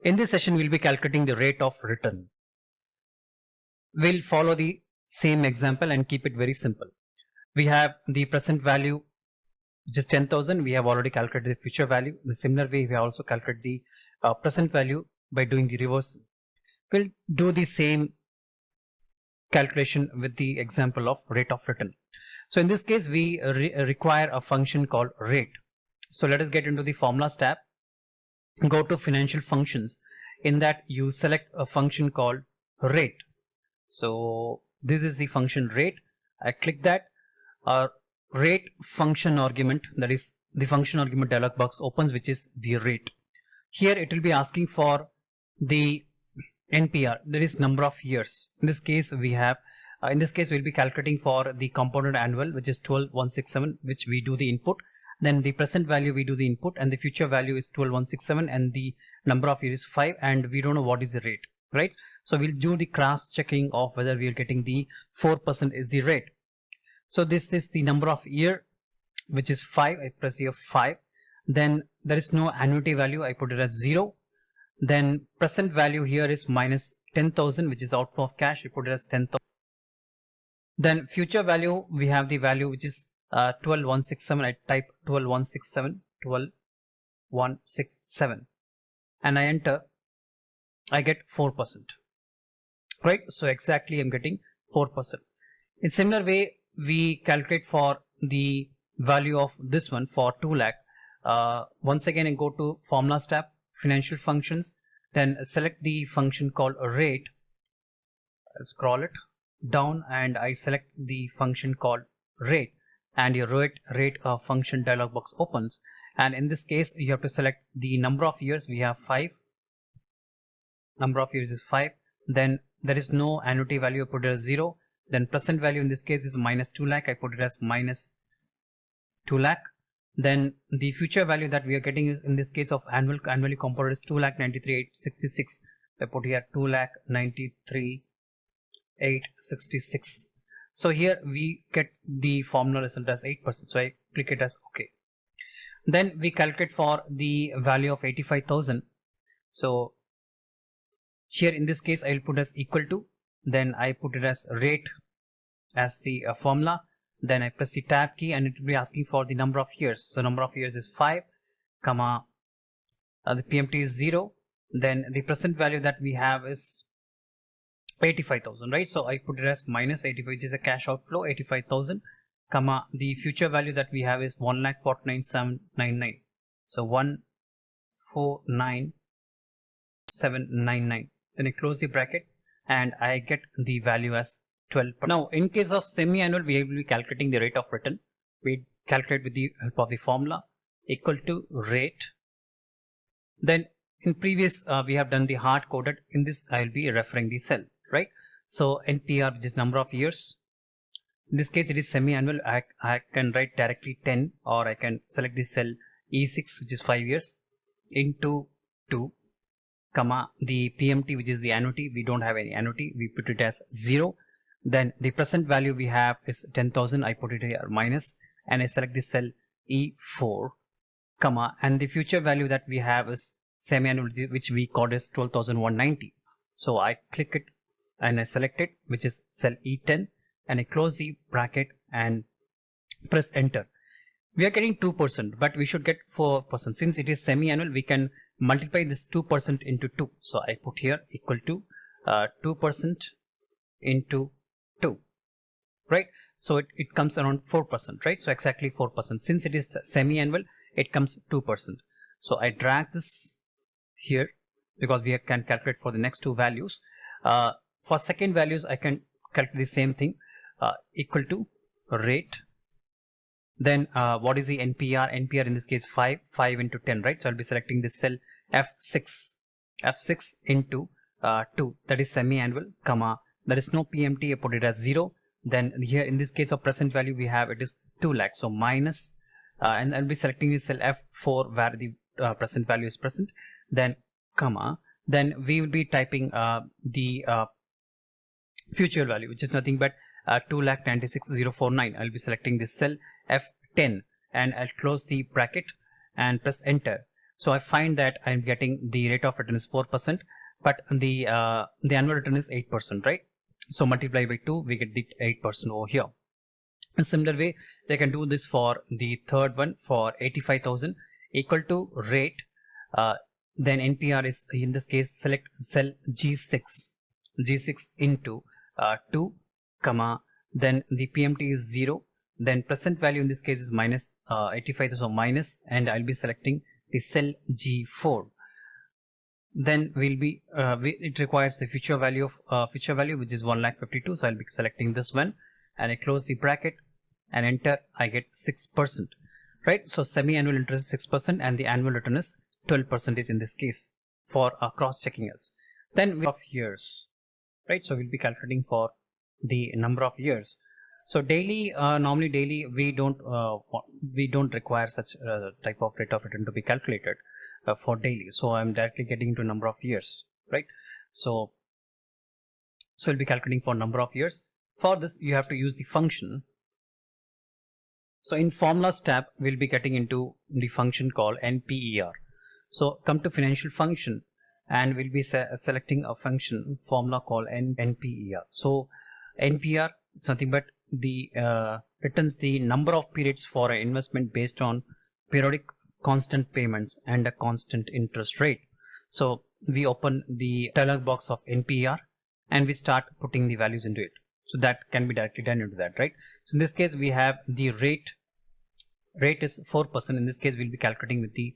In this session, we'll be calculating the rate of return. We'll follow the same example and keep it very simple. We have the present value, which is 10,000. We have already calculated the future value. In the similar way, we have also calculated the present value by doing the reverse. We'll do the same calculation with the example of rate of return. So in this case, we require a function called rate. So let us get into the formulas tab. Go to financial functions. In that, you select a function called rate. So this is the function rate. I click that. Our rate function argument, that is the function argument dialog box opens, which is the rate. Here it will be asking for the NPER, that is number of years. In this case, we have we'll be calculating for the compounded annual, which is 12,167, which we do the input. Then the present value we do the input, and the future value is 12,167, and the number of years is 5, and we don't know what is the rate, right? So we'll do the cross checking of whether we are getting the 4% is the rate. So this is the number of year, which is 5. I press here 5. Then there is no annuity value. I put it as 0. Then present value here is minus 10,000, which is outflow of cash. I put it as 10,000. Then future value, we have the value which is 12,167. I type 12,167, 12,167, and I enter. I get 4%, right? So exactly I'm getting 4%. In similar way, we calculate for the value of this one for 2 lakh. Once again, I go to formulas tab, financial functions, then select the function called rate. I'll scroll it down and I select the function called rate, and your rate function dialog box opens. And in this case, you have to select the number of years. We have 5. Number of years is 5. Then there is no annuity value. I put it as 0. Then present value in this case is minus 2 lakh. I put it as minus 2 lakh. Then the future value that we are getting is, in this case of annually compounded, is 2,93,866. I put here 2,93,866. So here we get the formula result as 8%. So I click it as OK. Then we calculate for the value of 85,000. So here in this case, I will put as equal to. Then I put it as rate as the formula. Then I press the tab key and it will be asking for the number of years. So number of years is 5, comma, the PMT is 0. Then the present value that we have is 85,000, right? So I put it as minus 85, which is a cash outflow, 85,000, comma, the future value that we have is 1,49,799. So 149,799. Then I close the bracket and I get the value as 12%. Now, in case of semi-annual, we will be calculating the rate of return. We calculate with the help of the formula equal to rate. Then in previous, we have done the hard coded. In this, I will be referring the cell, right? So NPER, which is number of years. In this case, it is semi-annual. I can write directly 10, or I can select the cell E6, which is 5 years, into 2, comma, the PMT, which is the annuity. We don't have any annuity. We put it as 0. Then the present value we have is 10,000. I put it here minus, and I select the cell E4, comma, and the future value that we have is semi-annual, which we called as 12,190. So I click it and I select it, which is cell E10, and I close the bracket and press enter. We are getting 2%, but we should get 4%. Since it is semi-annual, we can multiply this 2% into 2. So I put here equal to 2% into 2, right? So it comes around 4%, right? So exactly 4%. Since it is semi-annual, it comes 2%. So I drag this here because we can calculate for the next two values. For second values, I can calculate the same thing, equal to rate. Then what is the NPER? NPER in this case 5 into 10, right? So I'll be selecting this cell F6 into 2, that is semi-annual, comma, there is no PMT. I put it as 0. Then here in this case of present value we have, it is 2 lakh. So minus, and I'll be selecting this cell F4 where the present value is present. Then comma, then we will be typing the future value, which is nothing but 2,96,049. I'll be selecting this cell F10 and I'll close the bracket and press enter. So I find that I'm getting the rate of return is 4%, but the annual return is 8%, right? So multiply by 2, we get the 8% over here. In similar way, they can do this for the third one for 85,000 equal to rate. Then NPR is, in this case, select cell G6 into 2, comma, then the PMT is 0, then present value in this case is minus 85,000, so minus, and I'll be selecting the cell G4. Then we'll be it requires the future value of which is 1,52,000, so I'll be selecting this one, and I close the bracket and enter. I get 6%, right? So semi-annual interest is 6% and the annual return is 12% in this case for cross-checking else. Then we have years, right? So we'll be calculating for the number of years. So daily, normally daily we don't require such type of rate of return to be calculated for daily. So I'm directly getting into number of years, right? So we'll be calculating for number of years. For this, you have to use the function. So in formulas tab, we'll be getting into the function called NPER. So come to financial function, and we'll be selecting a function formula called NPER. So NPER is nothing but the returns the number of periods for an investment based on periodic constant payments and a constant interest rate. So we open the dialog box of NPER and we start putting the values into it. So that can be directly done into that, right? So in this case, we have the rate is 4%. In this case, we'll be calculating with the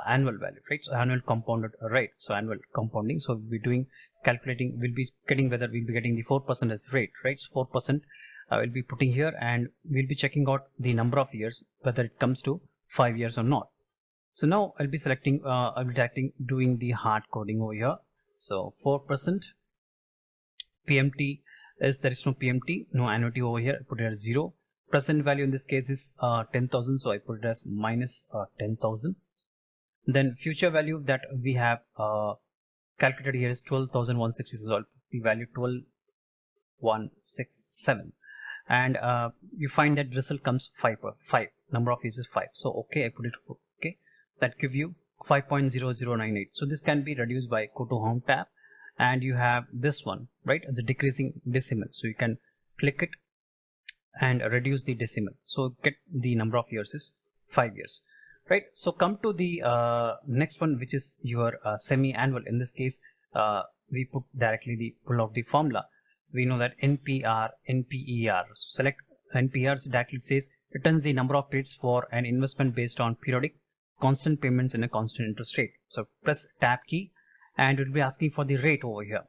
annual value, right? So annual compounded rate. So annual compounding. So we'll be doing calculating. We'll be getting whether we'll be getting the 4% as rate, right? So 4% we'll be putting here, and we'll be checking out the number of years, whether it comes to 5 years or not. So now I'll be selecting. I'll be directly doing the hard coding over here. So 4%. PMT is, there is no PMT, no annuity over here. I put it as 0. Present value in this case is 10,000, so I put it as minus 10,000. Then future value that we have calculated here is 12,160, so I'll put the value 12,167, and you find that result comes 5. Number of years is 5. So okay, I put it okay. That give you 5.0098. So this can be reduced by go to home tab, and you have this one, right? The decreasing decimal. So you can click it and reduce the decimal. So get the number of years is 5 years, right? So come to the next one, which is your semi-annual. In this case, we put directly pull out the formula. We know that NPER. So select NPER. So directly says returns the number of periods for an investment based on periodic constant payments in a constant interest rate. So press tab key, and we'll be asking for the rate over here.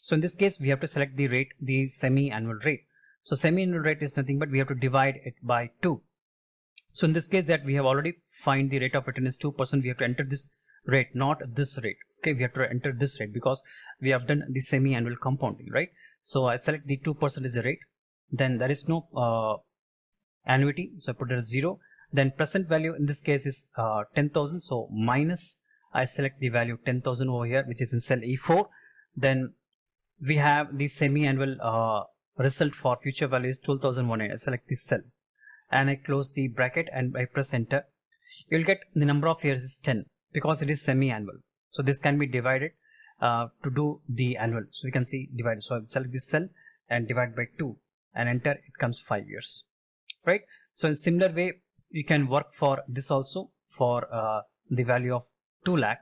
So in this case, we have to select the rate, the semi-annual rate. So semi-annual rate is nothing but we have to divide it by 2. So in this case, that we have already find the rate of return is 2%. We have to enter this rate, not this rate. Okay, we have to enter this rate because we have done the semi-annual compounding, right? So I select the 2% is the rate. Then there is no annuity, so I put it as 0. Then present value in this case is 10,000. So minus, I select the value 10,000 over here, which is in cell E4. Then we have the semi-annual result for future value is 12,100. I select this cell and I close the bracket and I press enter. You'll get the number of years is 10 because it is semi-annual. So this can be divided to do the annual. So you can see divided. So I select this cell and divide by 2 and enter. It comes 5 years, right? So in similar way, you can work for this also for the value of 2 lakh.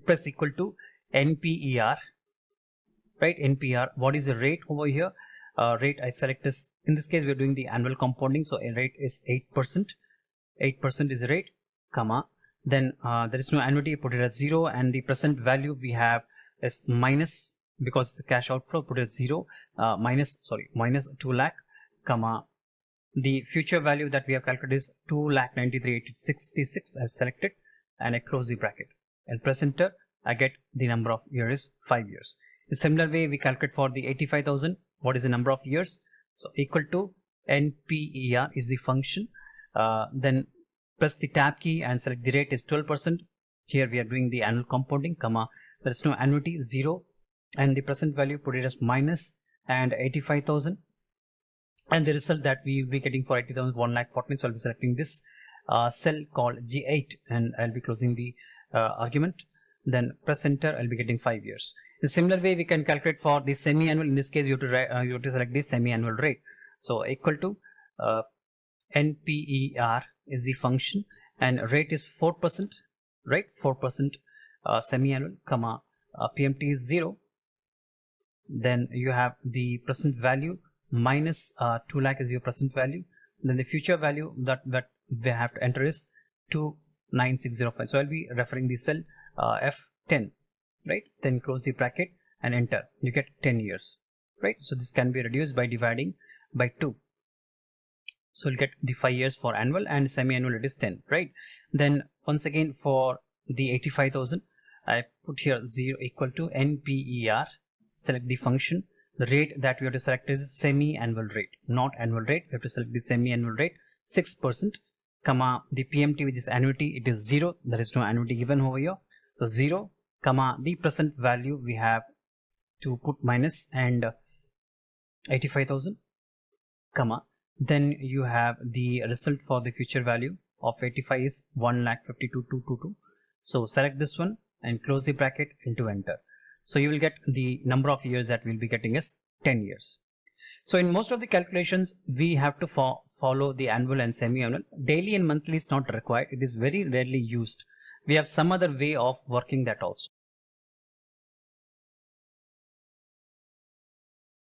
Press equal to NPER, right? NPER. What is the rate over here? Rate I select this. In this case, we are doing the annual compounding. So a rate is 8%. 8% is the rate, comma. Then there is no annuity. Put it as 0, and the present value we have is minus because it's a cash outflow. Put it as 0. Minus 2 lakh, comma. The future value that we have calculated is 2,93,866. I've selected and I close the bracket and press enter. I get the number of years is 5 years. In similar way, we calculate for the 85,000. What is the number of years? So equal to NPER is the function. Then press the tab key and select the rate is 12%. Here we are doing the annual compounding, comma. There is no annuity, 0, and the present value put it as minus and 85,000. And the result that we will be getting for 80,000 1,40,000. So I'll be selecting this cell called G8, and I'll be closing the argument. Then press enter, I'll be getting 5 years. In a similar way, we can calculate for the semi-annual. In this case, you have to select the semi-annual rate. So equal to NPER is the function, and rate is 4%, right? 4% semi-annual, comma PMT is 0. Then you have the present value minus 2 lakh is your present value. Then the future value that we have to enter is 29605. So I'll be referring the cell F10, right? Then close the bracket and enter. You get 10 years, right? So this can be reduced by dividing by 2. So you'll get the 5 years for annual, and semi-annual it is 10, right? Then once again for the 85,000, I put here 0 equal to NPER. Select the function. The rate that we have to select is semi-annual rate, not annual rate. We have to select the semi-annual rate, 6%, comma the PMT, which is annuity, it is 0. There is no annuity given over here. So 0, comma the present value we have to put minus, and 85,000, comma then you have the result for the future value of 85 is 1,52,222. So select this one and close the bracket into enter. So you will get the number of years that we'll be getting is 10 years. So in most of the calculations, we have to follow the annual and semi-annual. Daily and monthly is not required. It is very rarely used. We have some other way of working that also.